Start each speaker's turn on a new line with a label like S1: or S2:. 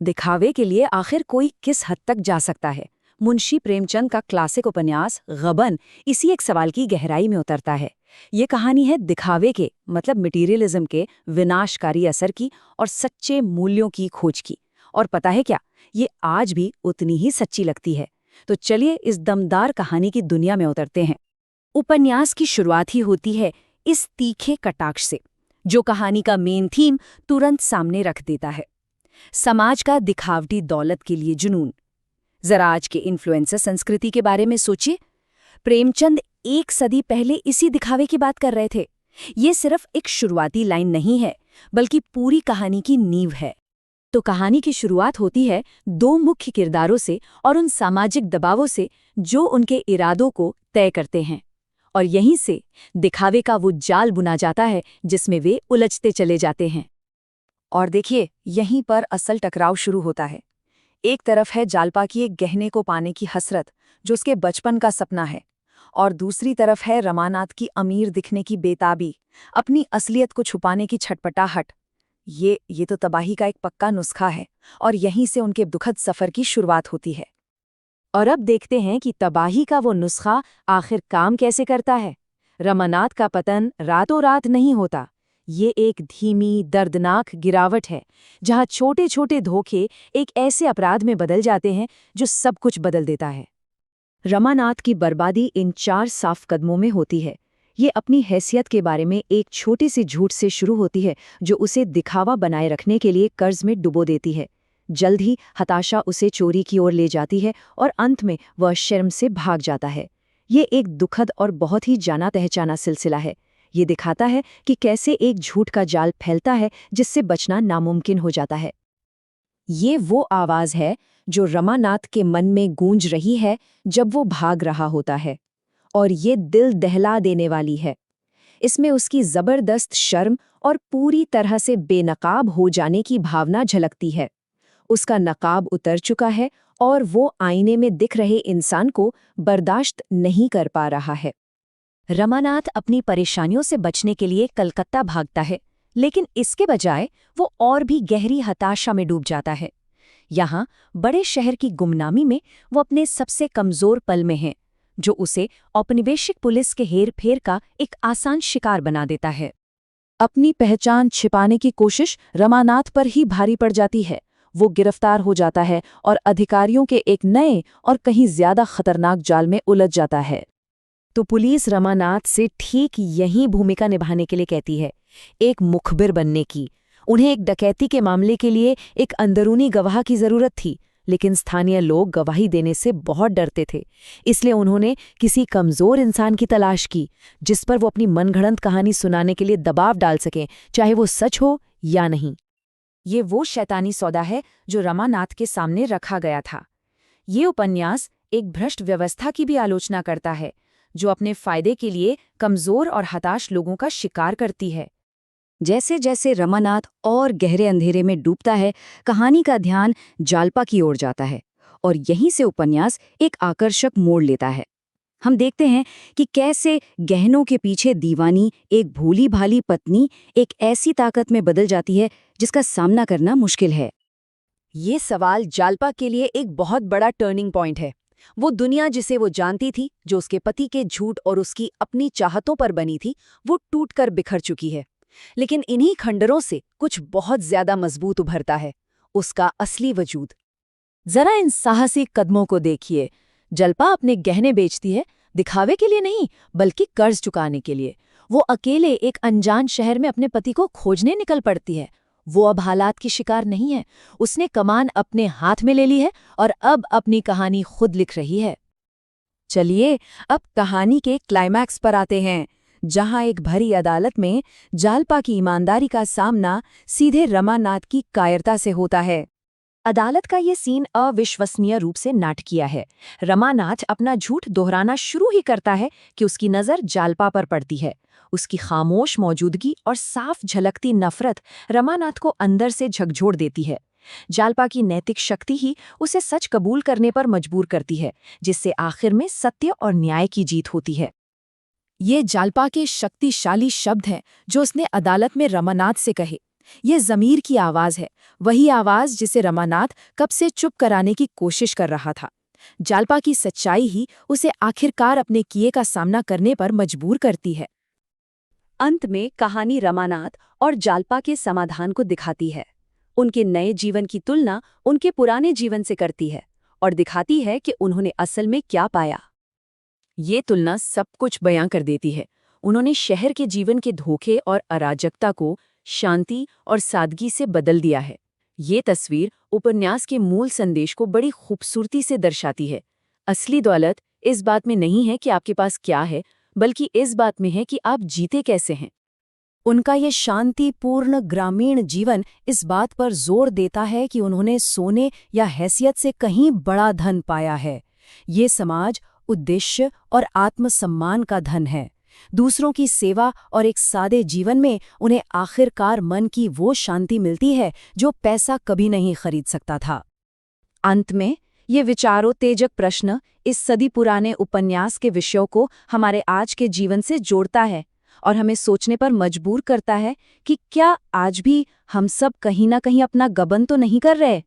S1: दिखावे के लिए आखिर कोई किस हद तक जा सकता है? मुंशी प्रेमचंद का क्लासिक उपन्यास गबन इसी एक सवाल की गहराई में उतरता है। ये कहानी है दिखावे के मतलब मटीरियलिज्म के विनाशकारी असर की और सच्चे मूल्यों की खोज की। और पता है क्या, ये आज भी उतनी ही सच्ची लगती है। तो चलिए इस दमदार कहानी की दुनिया में उतरते हैं। उपन्यास की शुरुआत ही होती है इस तीखे कटाक्ष से, जो कहानी का मेन थीम तुरंत सामने रख देता है। समाज का दिखावटी दौलत के लिए जुनून। जरा आज के इन्फ्लुएंसर संस्कृति के बारे में सोचिए। प्रेमचंद 1 सदी पहले इसी दिखावे की बात कर रहे थे। ये सिर्फ एक शुरुआती लाइन नहीं है, बल्कि पूरी कहानी की नींव है। तो कहानी की शुरुआत होती है 2 मुख्य किरदारों से और उन सामाजिक दबावों से जो उनके इरादों को तय करते हैं। और यहीं से दिखावे का वो जाल बुना जाता है जिसमें वे उलझते चले जाते हैं। और देखिए, यहीं पर असल टकराव शुरू होता है। एक तरफ है जालपा की एक गहने को पाने की हसरत, जो उसके बचपन का सपना है, और दूसरी तरफ है रमानाथ की अमीर दिखने की बेताबी, अपनी असलियत को छुपाने की छटपटाहट। ये तो तबाही का एक पक्का नुस्खा है, और यहीं से उनके दुखद सफर की शुरुआत होती है। और अब देखते हैं कि तबाही का वो नुस्खा आखिर काम कैसे करता है। रमानाथ का पतन रातों रात नहीं होता। ये एक धीमी, दर्दनाक गिरावट है, जहाँ छोटे छोटे धोखे एक ऐसे अपराध में बदल जाते हैं जो सब कुछ बदल देता है। रमानाथ की बर्बादी इन 4 साफ कदमों में होती है। ये अपनी हैसियत के बारे में एक छोटी सी झूठ से शुरू होती है, जो उसे दिखावा बनाए रखने के लिए कर्ज में डुबो देती है। जल्द ही हताशा उसे चोरी की ओर ले जाती है और अंत में वह शर्म से भाग जाता है। ये एक दुखद और बहुत ही जाना पहचाना सिलसिला है। ये दिखाता है कि कैसे एक झूठ का जाल फैलता है जिससे बचना नामुमकिन हो जाता है। ये वो आवाज़ है जो रमानाथ के मन में गूंज रही है जब वो भाग रहा होता है, और ये दिल दहला देने वाली है। इसमें उसकी ज़बरदस्त शर्म और पूरी तरह से बेनकाब हो जाने की भावना झलकती है। उसका नकाब उतर चुका है और वो आईने में दिख रहे इंसान को बर्दाश्त नहीं कर पा रहा है। रमानाथ अपनी परेशानियों से बचने के लिए कलकत्ता भागता है, लेकिन इसके बजाय वो और भी गहरी हताशा में डूब जाता है। यहाँ बड़े शहर की गुमनामी में वो अपने सबसे कमजोर पल में है, जो उसे औपनिवेशिक पुलिस के हेर-फेर का एक आसान शिकार बना देता है। अपनी पहचान छिपाने की कोशिश रमानाथ पर ही भारी पड़ जाती है। वो गिरफ्तार हो जाता है और अधिकारियों के एक नए और कहीं ज्यादा खतरनाक जाल में उलझ जाता है। तो पुलिस रमानाथ से ठीक यही भूमिका निभाने के लिए कहती है, एक मुखबिर बनने की। उन्हें एक डकैती के मामले के लिए एक अंदरूनी गवाह की जरूरत थी, लेकिन स्थानीय लोग गवाही देने से बहुत डरते थे। इसलिए उन्होंने किसी कमजोर इंसान की तलाश की, जिस पर वो अपनी मनगढ़ंत कहानी सुनाने के लिए दबाव डाल सकें, चाहे वो सच हो या नहीं। ये वो शैतानी सौदा है जो रमानाथ के सामने रखा गया था। ये उपन्यास एक भ्रष्ट व्यवस्था की भी आलोचना करता है, जो अपने फायदे के लिए कमजोर और हताश लोगों का शिकार करती है। जैसे जैसे रमानाथ और गहरे अंधेरे में डूबता है, कहानी का ध्यान जालपा की ओर जाता है, और यहीं से उपन्यास एक आकर्षक मोड़ लेता है। हम देखते हैं कि कैसे गहनों के पीछे दीवानी एक भोली भाली पत्नी एक ऐसी ताकत में बदल जाती है जिसका सामना करना मुश्किल है। ये सवाल जालपा के लिए एक बहुत बड़ा टर्निंग पॉइंट है। वो दुनिया जिसे वो जानती थी, जो उसके पति के झूठ और उसकी अपनी चाहतों पर बनी थी, वो टूटकर बिखर चुकी है। लेकिन इन्हीं खंडरों से कुछ बहुत ज्यादा मजबूत उभरता है, उसका असली वजूद। जरा इन साहसिक कदमों को देखिए। जालपा अपने गहने बेचती है, दिखावे के लिए नहीं, बल्कि कर्ज चुकाने के लिए। वो अकेले एक अनजान शहर में अपने पति को खोजने निकल पड़ती है। वो अब हालात की शिकार नहीं है, उसने कमान अपने हाथ में ले ली है और अब अपनी कहानी खुद लिख रही है। चलिए अब कहानी के क्लाइमैक्स पर आते हैं, जहां एक भरी अदालत में जालपा की ईमानदारी का सामना सीधे रमानाथ की कायरता से होता है। अदालत का ये सीन अविश्वसनीय रूप से नाटकीय है। रमानाथ अपना झूठ दोहराना शुरू ही करता है कि उसकी नज़र जालपा पर पड़ती है। उसकी खामोश मौजूदगी और साफ झलकती नफरत रमानाथ को अंदर से झकझोर देती है। जालपा की नैतिक शक्ति ही उसे सच कबूल करने पर मजबूर करती है, जिससे आखिर में सत्य और न्याय की जीत होती है। ये जालपा के शक्तिशाली शब्द हैं जो उसने अदालत में रमानाथ से कहे। ये ज़मीर की आवाज़ है, वही आवाज़ जिसे रमानाथ कब से चुप कराने की कोशिश कर रहा था। जालपा की सच्चाई ही उसे आखिरकार अपने किए का सामना करने पर मजबूर करती है। अंत में कहानी रमानाथ और जालपा के समाधान को दिखाती है। उनके नए जीवन की तुलना उनके पुराने जीवन से करती है और दिखाती है कि उन्होंने असल में क्या पाया। ये तुलना सब कुछ बयां कर देती है। उन्होंने शहर के जीवन के धोखे और अराजकता को शांति और सादगी से बदल दिया है। ये तस्वीर उपन्यास के मूल संदेश को बड़ी खूबसूरती से दर्शाती है। असली दौलत इस बात में नहीं है कि आपके पास क्या है, बल्कि इस बात में है कि आप जीते कैसे हैं। उनका ये शांतिपूर्ण ग्रामीण जीवन इस बात पर जोर देता है कि उन्होंने सोने या हैसियत से कहीं बड़ा धन पाया है। ये समाज, उद्देश्य और आत्मसम्मान का धन है। दूसरों की सेवा और एक सादे जीवन में उन्हें आखिरकार मन की वो शांति मिलती है जो पैसा कभी नहीं खरीद सकता था। अंत में ये विचारोत्तेजक प्रश्न इस सदी पुराने उपन्यास के विषयों को हमारे आज के जीवन से जोड़ता है और हमें सोचने पर मजबूर करता है कि क्या आज भी हम सब कहीं ना कहीं अपना गबन तो नहीं कर रहे।